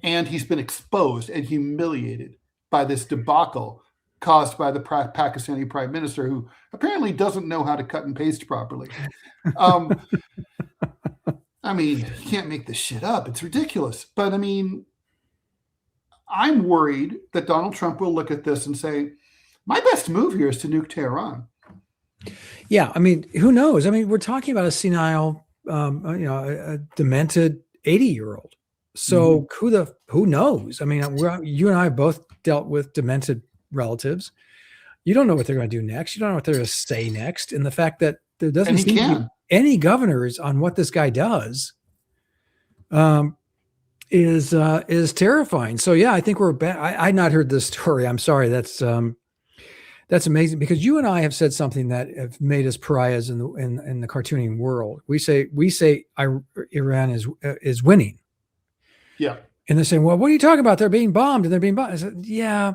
And he's been exposed and humiliated by this debacle caused by the Pakistani prime minister, who apparently doesn't know how to cut and paste properly. I mean, you can't make this shit up. It's ridiculous. But I mean, I'm worried that Donald Trump will look at this and say, my best move here is to nuke Tehran. Yeah. I mean, who knows? I mean, we're talking about a senile, a demented 80-year-old. So who knows? I mean, you and I both dealt with demented relatives. You don't know what they're going to do next. You don't know what they're going to say next. And the fact that there doesn't seem to be any governors on what this guy does is terrifying. So yeah, I think we're back. I'd not heard this story. I'm sorry. That's amazing, because you and I have said something that have made us pariahs in the cartooning world. We say Iran is winning. Yeah. And they're saying, well, what are you talking about? They're being bombed and they're being bombed. I said, yeah,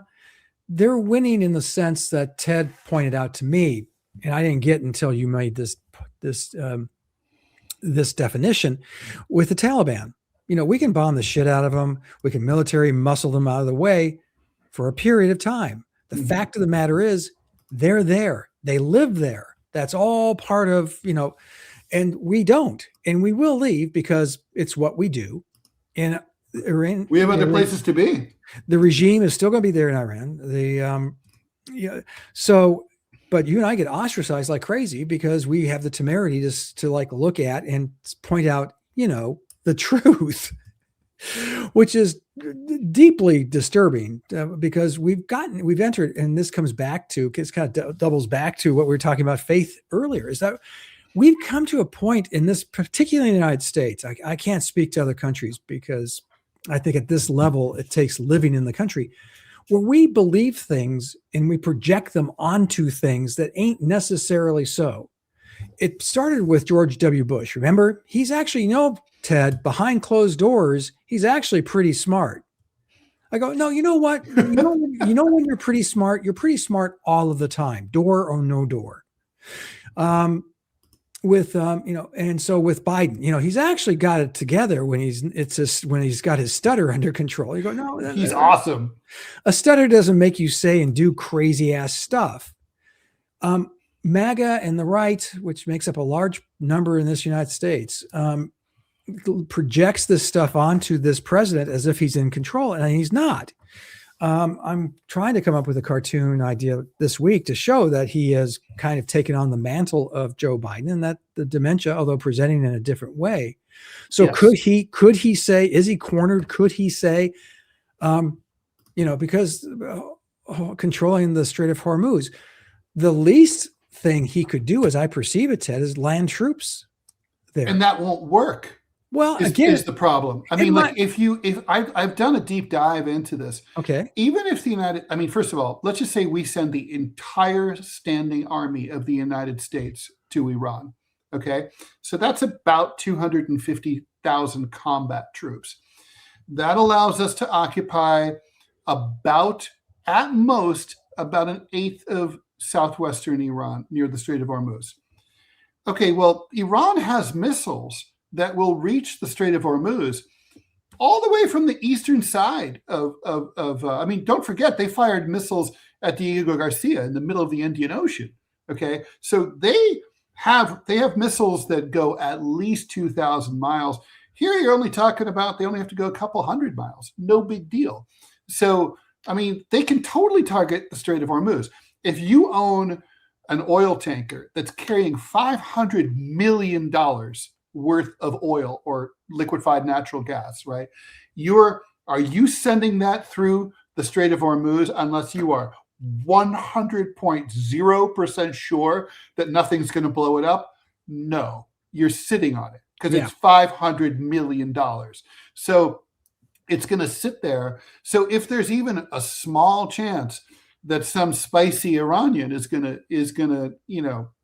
they're winning in the sense that Ted pointed out to me, and I didn't get until you made this definition with the Taliban. We can bomb the shit out of them. We can military muscle them out of the way for a period of time. The fact of the matter is they're there. They live there. That's all part of, and we don't, and we will leave because it's what we do. And we have other places to be. The regime is still going to be there in Iran. But you and I get ostracized like crazy because we have the temerity to look at and point out, the truth, which is deeply disturbing because we've entered, and this comes back to, it's kind of doubles back to what we were talking about faith earlier, is that we've come to a point in this, particularly in the United States. I can't speak to other countries because I think at this level, it takes living in the country where we believe things and we project them onto things that ain't necessarily so. It started with George W. Bush. Remember, he's actually, Ted, behind closed doors, he's actually pretty smart. I go, no, you know what? When you're pretty smart all of the time, door or no door. And so with Biden, he's actually got it together when he's got his stutter under control. You go, no, he's awesome. A stutter doesn't make you say and do crazy ass stuff. MAGA and the right, which makes up a large number in this United States, projects this stuff onto this president as if he's in control, and he's not. I'm trying to come up with a cartoon idea this week to show that he has kind of taken on the mantle of Joe Biden, and that the dementia, although presenting in a different way. So yes. Could he say, is he cornered? Could he say, because controlling the Strait of Hormuz, the least thing he could do, as I perceive it, Ted, is land troops there. And that won't work. Well, is the problem. I mean, if I've done a deep dive into this. Okay. Even if first of all, let's just say we send the entire standing army of the United States to Iran. Okay. So that's about 250,000 combat troops. That allows us to occupy at most about an eighth of southwestern Iran near the Strait of Hormuz. Okay. Well, Iran has missiles that will reach the Strait of Hormuz all the way from the eastern side don't forget, they fired missiles at Diego Garcia in the middle of the Indian Ocean. Okay. So they have missiles that go at least 2,000 miles. Here you're only talking about, they only have to go a couple hundred miles. No big deal. So, they can totally target the Strait of Hormuz. If you own an oil tanker that's carrying $500 million worth of oil or liquefied natural gas, right? Are you sending that through the Strait of Hormuz unless you are 100.0% sure that nothing's going to blow it up? No, you're sitting on it because it's $500 million. So it's going to sit there. So if there's even a small chance that some spicy Iranian is going to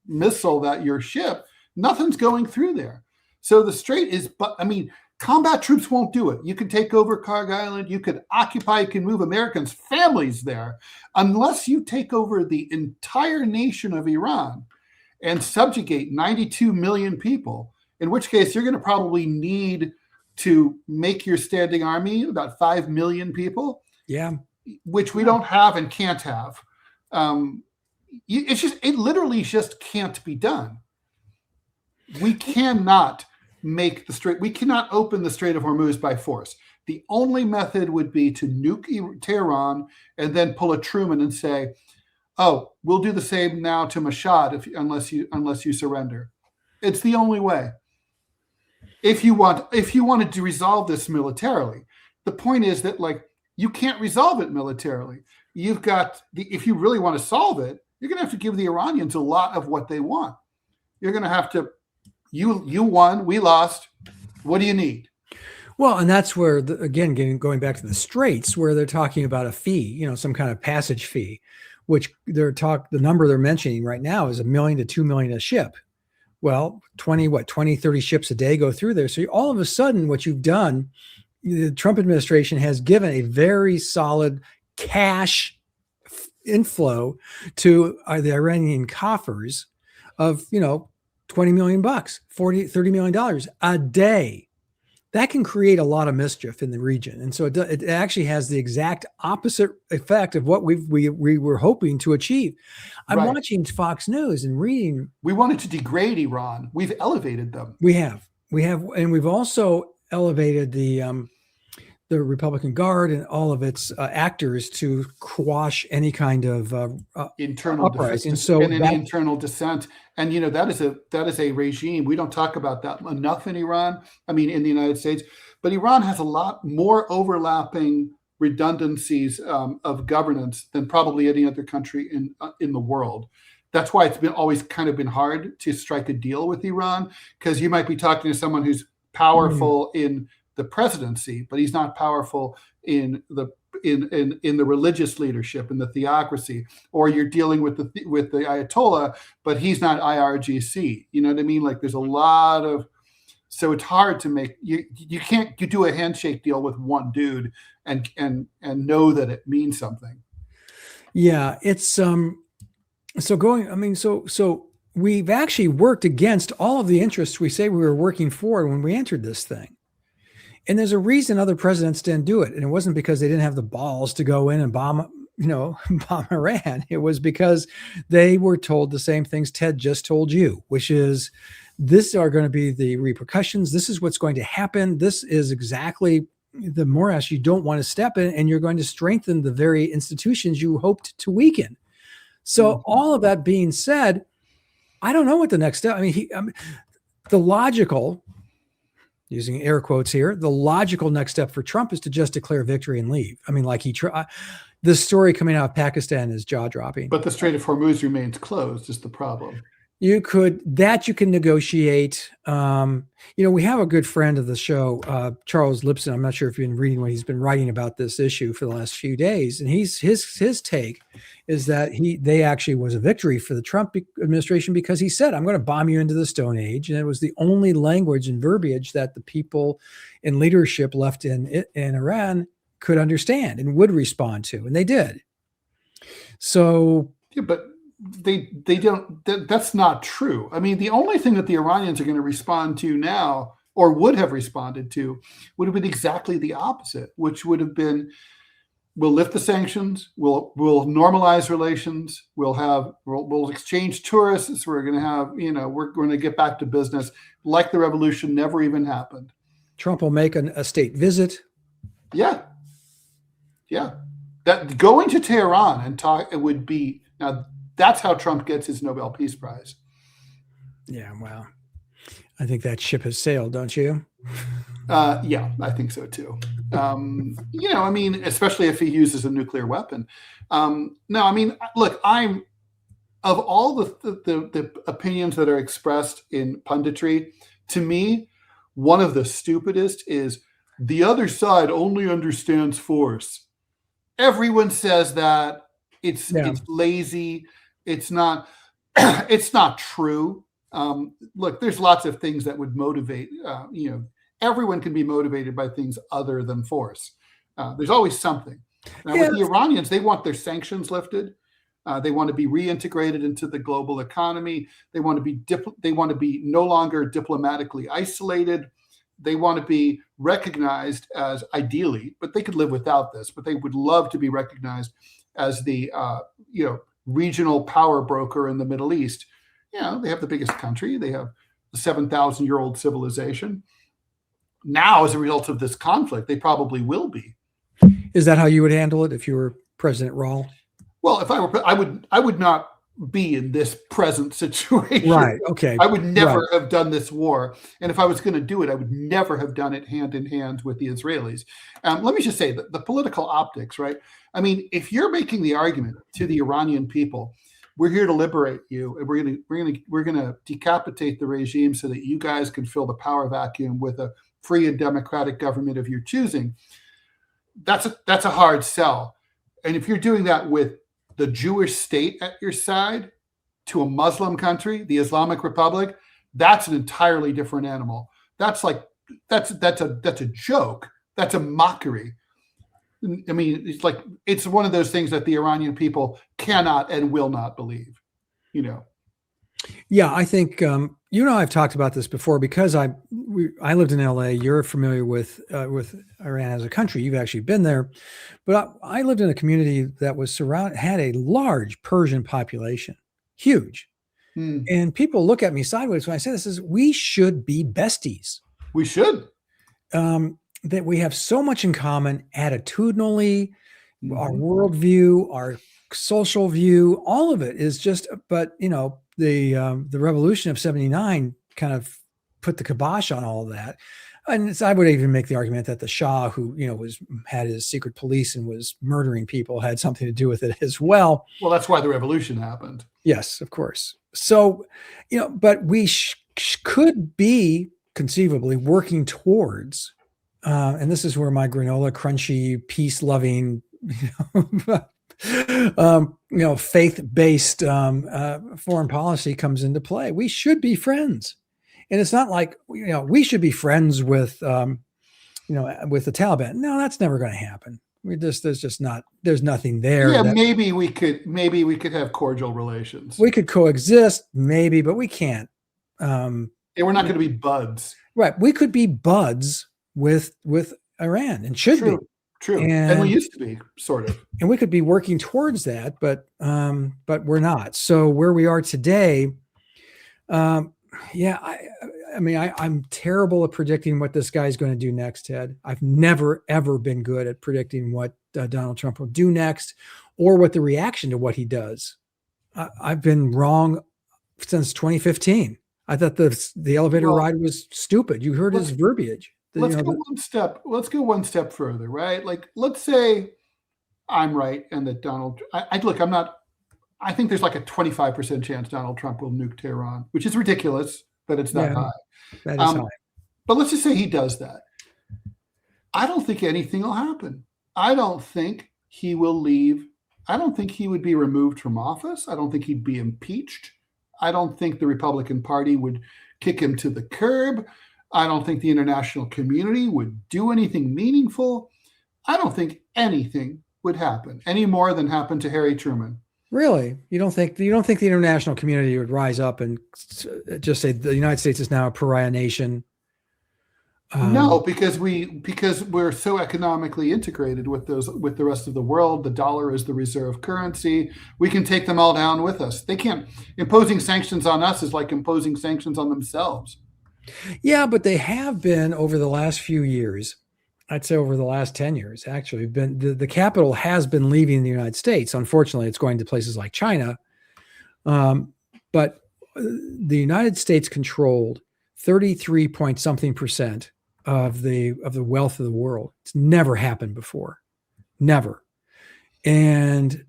missile that your ship, nothing's going through there. So the strait is, combat troops won't do it. You can take over Kharg Island. You can occupy, you can move Americans' families there. Unless you take over the entire nation of Iran and subjugate 92 million people, in which case you're going to probably need to make your standing army about 5 million people. Yeah. Which we don't have and can't have. It literally just can't be done. We cannot we cannot open the Strait of Hormuz by force. The only method would be to nuke Tehran and then pull a Truman and say, "Oh, we'll do the same now to Mashhad unless you surrender." It's the only way. If you wanted to resolve this militarily, the point is that you can't resolve it militarily. If you really want to solve it, you're going to have to give the Iranians a lot of what they want. You're going to have to. You won, we lost. What do you need? Well, and that's where, going back to the straits, where they're talking about a fee, some kind of passage fee, which the number they're mentioning right now is $1 million to $2 million a ship. Well, 20, 30 ships a day go through there. So all of a sudden, what you've done, the Trump administration has given a very solid cash inflow to the Iranian coffers of, $20 million, $30 million a day. That can create a lot of mischief in the region. And so it actually has the exact opposite effect of what we were hoping to achieve. I'm watching Fox News and reading. We wanted to degrade Iran. We've elevated them. We have, and we've also elevated the Republican Guard and all of its actors to quash any kind of internal uprising. Internal dissent. And that is a regime. We don't talk about that enough in Iran. In the United States, but Iran has a lot more overlapping redundancies of governance than probably any other country in the world. That's why it's been always kind of been hard to strike a deal with Iran, because you might be talking to someone who's powerful in the presidency, but he's not powerful in the religious leadership, in the theocracy, or you're dealing with the Ayatollah, but he's not IRGC. You know what I mean? Like there's a lot of, so it's hard to make, you do a handshake deal with one dude and know that it means something. Yeah, it's so we've actually worked against all of the interests we say we were working for when we entered this thing. And there's a reason other presidents didn't do it. And it wasn't because they didn't have the balls to go in and bomb Iran. It was because they were told the same things Ted just told you, which is, this are going to be the repercussions. This is what's going to happen. This is exactly the morass you don't want to step in, and you're going to strengthen the very institutions you hoped to weaken. So all of that being said, I don't know what the next step. The logical, using air quotes here, the logical next step for Trump is to just declare victory and leave. I mean, like the story coming out of Pakistan is jaw dropping. But the Strait of Hormuz remains closed is the problem. You can negotiate. We have a good friend of the show, Charles Lipson. I'm not sure if you've been reading what he's been writing about this issue for the last few days. And his take is that they actually was a victory for the Trump administration, because he said, I'm going to bomb you into the Stone Age. And it was the only language and verbiage that the people in leadership left in Iran could understand and would respond to. And they did. So, yeah, but they don't, that's not true. I mean, the only thing that the Iranians are going to respond to now, or would have responded to, would have been exactly the opposite, which would have been, we'll lift the sanctions, we'll normalize relations, we'll exchange tourists, we're going to have, we're going to get back to business like the revolution never even happened. Trump will make a state visit. Yeah. That going to Tehran and talk, it would be, now that's how Trump gets his Nobel Peace Prize. Yeah, well, I think that ship has sailed, don't you? Yeah, I think so too. Especially if he uses a nuclear weapon. Look, I'm, of all the opinions that are expressed in punditry, to me, one of the stupidest is the other side only understands force. Everyone says that. It's lazy. It's not true. Look, there's lots of things that would motivate, everyone can be motivated by things other than force. There's always something. Now, with the Iranians, they want their sanctions lifted. They want to be reintegrated into the global economy. They want to be no longer diplomatically isolated. They want to be recognized as, ideally, but they could live without this, but they would love to be recognized as the regional power broker in the Middle East. They have the biggest country. They have a 7,000-year-old civilization. Now, as a result of this conflict, they probably will be. Is that how you would handle it if you were President Rall? Well, if I were, I would not be in this present situation. Right. Okay. I would never have done this war. And if I was going to do it, I would never have done it hand in hand with the Israelis. Let me just say that the political optics, right? I mean, if you're making the argument to the Iranian people, we're here to liberate you, and we're gonna decapitate the regime so that you guys can fill the power vacuum with a free and democratic government of your choosing. That's a hard sell. And if you're doing that with the Jewish state at your side to a Muslim country, the Islamic Republic, that's an entirely different animal. That's a joke. That's a mockery. I mean, it's one of those things that the Iranian people cannot and will not believe, Yeah, I think I've talked about this before, because I lived in LA. You're familiar with Iran as a country. You've actually been there, but I lived in a community that was had a large Persian population, huge, and people look at me sideways when I say this. Is we should be besties. We should. That we have so much in common attitudinally, our worldview, our social view, all of it is just. But the revolution of '79 kind of put the kibosh on all of that. And I would even make the argument that the Shah, who had his secret police and was murdering people, had something to do with it as well. Well, that's why the revolution happened. Yes, of course. So, but we could be conceivably working towards, and this is where my granola crunchy, peace-loving, faith-based foreign policy comes into play. We should be friends, and it's not like we should be friends with with the Taliban. No, that's never going to happen. There's nothing there. Yeah, maybe we could have cordial relations. We could coexist, maybe, but we can't. And we're not going to be buds. Right. We could be buds with Iran, and should be. True. And we used to be, sort of. And we could be working towards that, but we're not. So where we are today, I'm terrible at predicting what this guy's going to do next, Ted. I've never, ever been good at predicting what Donald Trump will do next, or what the reaction to what he does. I've been wrong since 2015. I thought the elevator ride was stupid. You heard his verbiage. Let's go one step further, right? Like, let's say I'm right and that I think there's like a 25% chance Donald Trump will nuke Tehran, which is ridiculous, but it's that high. That is high. But let's just say he does that. I don't think anything will happen. I don't think he will leave. I don't think he would be removed from office. I don't think he'd be impeached. I don't think the Republican Party would kick him to the curb. I don't think the international community would do anything meaningful. I don't think anything would happen any more than happened to Harry Truman. Really? You don't think the international community would rise up and just say the United States is now a pariah nation? No, because we're so economically integrated with the rest of the world. The dollar is the reserve currency. We can take them all down with us. They can't. Imposing sanctions on us is like imposing sanctions on themselves. Yeah, but they have been over the last few years. I'd say over the last 10 years, actually, the capital has been leaving the United States. Unfortunately, it's going to places like China. But the United States controlled 33 point something percent of the wealth of the world. It's never happened before. Never. And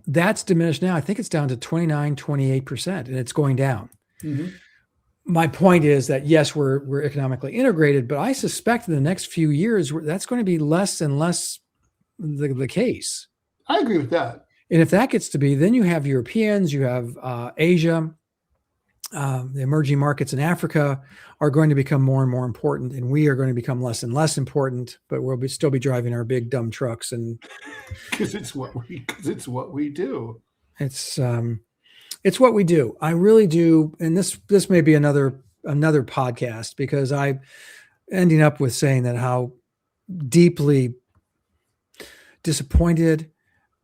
that's diminished now. I think it's down to 29, 28%, and it's going down. Mm-hmm. My point is that, yes, we're economically integrated, but I suspect in the next few years, that's going to be less and less the case. I agree with that. And if that gets to be, then you have Europeans, you have Asia, the emerging markets in Africa are going to become more and more important, and we are going to become less and less important, but we'll still be driving our big dumb trucks. And because it's what we do. It's what we do. I really do. And this may be another podcast, because I'm ending up with saying that how deeply disappointed,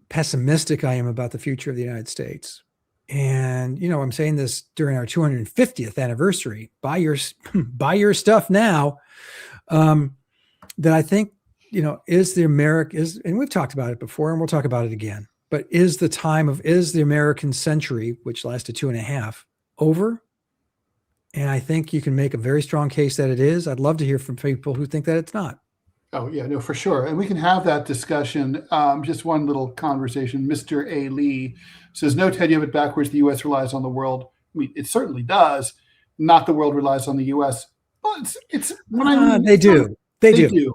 pessimistic I am about the future of the United States. And, I'm saying this during our 250th anniversary. Buy your stuff now. That I think, and we've talked about it before, and we'll talk about it again. But is the American century, which lasted 2.5, over? And I think you can make a very strong case that it is. I'd love to hear from people who think that it's not. Oh, yeah, no, for sure. And we can have that discussion. Just one little conversation. Mr. A. Lee says, no, Ted, you have it backwards. The U.S. relies on the world. I mean, it certainly does. Not the world relies on the U.S. Well, they do. They do.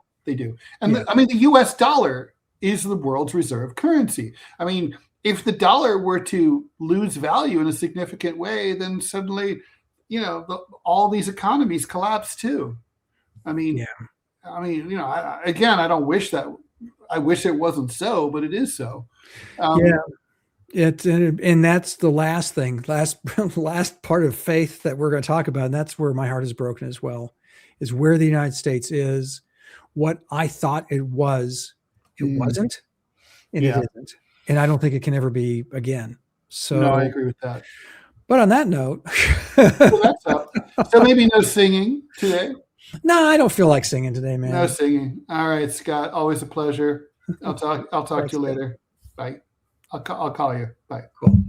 And yeah. The U.S. dollar is the world's reserve currency. I mean, if the dollar were to lose value in a significant way, then suddenly, all these economies collapse too. I mean, I don't wish that. I wish it wasn't so, but it is so. And that's the last thing, last part of faith that we're going to talk about. And that's where my heart is broken as well, is where the United States is, what I thought it was. It wasn't, and it isn't. And I don't think it can ever be again. So no, I agree with that. But on that note, well, that's up. So maybe no singing today. No, I don't feel like singing today, man. No singing. All right, Scott. Always a pleasure. I'll talk to you later. Bye. I'll call you. Bye. Cool.